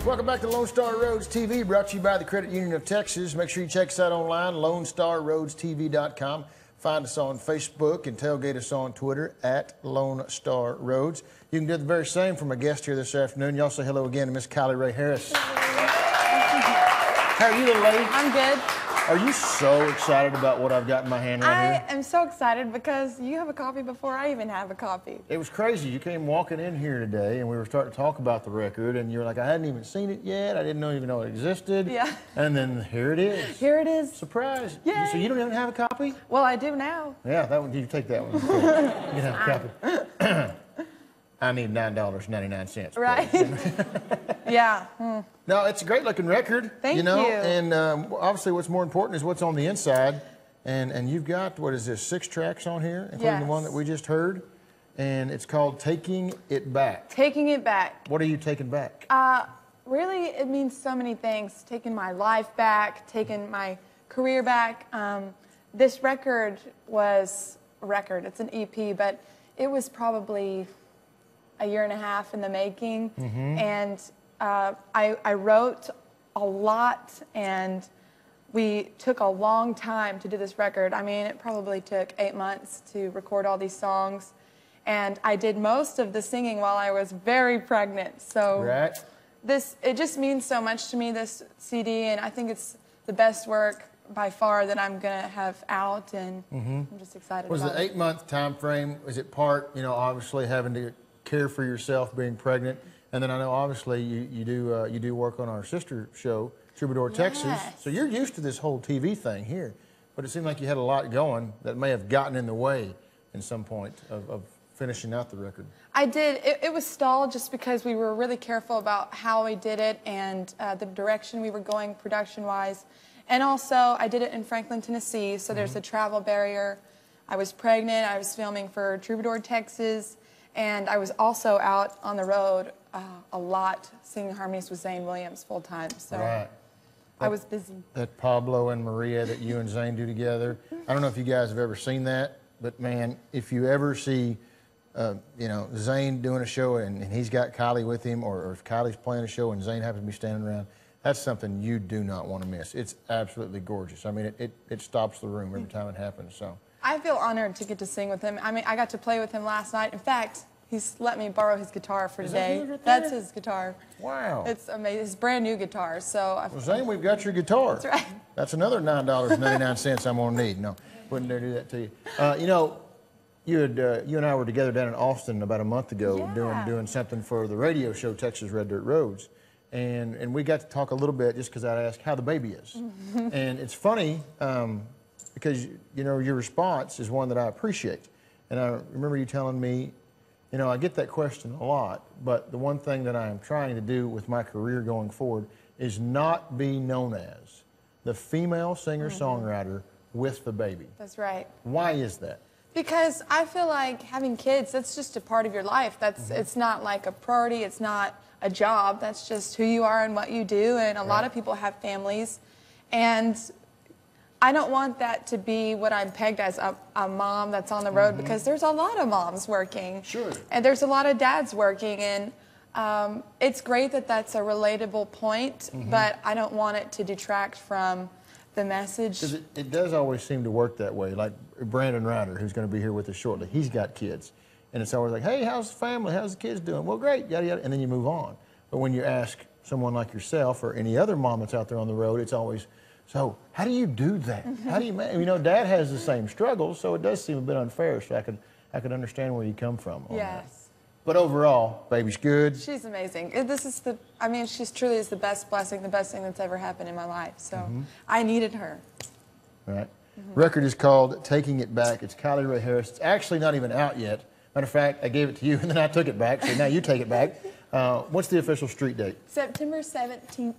Welcome back to Lone Star Roads TV, brought to you by the Credit Union of Texas. Make sure you check us out online, LoneStarRoadsTV.com. Find us on Facebook and tailgate us on Twitter at Lone Star Roads. You can do the very same for my guest here this afternoon. Y'all say hello again to Miss Kylie Rae Harris. How are you, little lady? I'm good. Are you so excited about what I've got in my hand right here? I am so excited because you have a copy before I even have a copy. It was crazy. You came walking in here today, and we were starting to talk about the record, and you were like, I hadn't even seen it yet. I didn't even know it existed. Yeah. And then here it is. Here it is. Surprise. Yay. So you don't even have a copy? Well, I do now. Yeah, that one. You take that one. You can have a copy. I need $9.99. Right. Yeah. No, it's a great looking record. Thank you. And obviously what's more important is what's on the inside. And you've got, what is this, 6 tracks on here, including the one that we just heard. And it's called Taking It Back. Taking It Back. What are you taking back? Really, it means so many things. Taking my life back, taking my career back. This record was a record. It's an EP, but it was probably a year and a half in the making. And I wrote a lot, and we took a long time to do this record. I mean, it probably took 8 months to record all these songs. And I did most of the singing while I was very pregnant. So right. it just means so much to me, this CD, and I think it's the best work by far that I'm gonna have out, and I'm just excited about it. Was the 8-month time frame, is it part, obviously having to care for yourself, being pregnant, and then I know obviously you do work on our sister show, Troubadour, Texas. So you're used to this whole TV thing here, but it seemed like you had a lot going that may have gotten in the way in some point of finishing out the record. I did. It was stalled just because we were really careful about how we did it and the direction we were going production-wise. And also, I did it in Franklin, Tennessee, so there's a travel barrier. I was pregnant. I was filming for Troubadour, Texas. And I was also out on the road a lot singing harmonies with Zane Williams full time. So I was busy. That Pablo and Maria that you and Zane do together. I don't know if you guys have ever seen that, but man, if you ever see, Zane doing a show and he's got Kylie with him, or if Kylie's playing a show and Zane happens to be standing around, that's something you do not want to miss. It's absolutely gorgeous. I mean, it stops the room every time it happens. So. I feel honored to get to sing with him. I mean, I got to play with him last night. In fact, he's let me borrow his guitar for today. That's his guitar. Wow. It's amazing. It's brand new guitar. So well, Zane, we've got your guitar. That's right. That's another $9.99 I'm gonna need. No, wouldn't dare do that to you. You and I were together down in Austin about a month ago doing something for the radio show Texas Red Dirt Roads. And we got to talk a little bit just because I'd asked how the baby is. And it's funny because, your response is one that I appreciate. And I remember you telling me, I get that question a lot, but the one thing that I am trying to do with my career going forward is not be known as the female singer-songwriter with the baby. That's right. Why is that? Because I feel like having kids, that's just a part of your life. It's not like a priority, it's not a job, that's just who you are and what you do, and a lot of people have families, and I don't want that to be what I'm pegged as, a mom that's on the road, because there's a lot of moms working. Sure. And there's a lot of dads working, and it's great that that's a relatable point, but I don't want it to detract from the message. Because it does always seem to work that way. Like Brandon Ryder, who's going to be here with us shortly, he's got kids. And it's always like, hey, how's the family? How's the kids doing? Well, great, yada, yada, and then you move on. But when you ask someone like yourself or any other mom that's out there on the road, it's always, so how do you do that? How do you Dad has the same struggles, so it does seem a bit unfair. So I could understand where you come from on that. But overall, baby's good. She's amazing. She truly is the best blessing, the best thing that's ever happened in my life. So I needed her. Right. Record is called Taking It Back. It's Kylie Rae Harris. It's actually not even out yet. Matter of fact, I gave it to you and then I took it back, so now you take it back. What's the official street date? September 17th.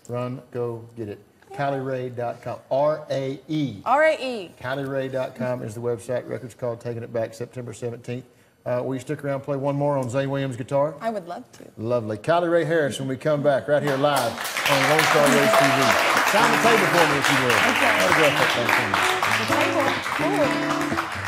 Run, go, get it. KylieRae.com. R-A-E. R-A-E. KylieRae.com is the website. Record's called Taking It Back, September 17th. Will you stick around and play one more on Zane Williams' guitar? I would love to. Lovely. Kylie Rae Harris when we come back right here live on Lone Star Roads TV. Sign the table for me if you will. Okay. Autograph that thing for me. The table. Cool.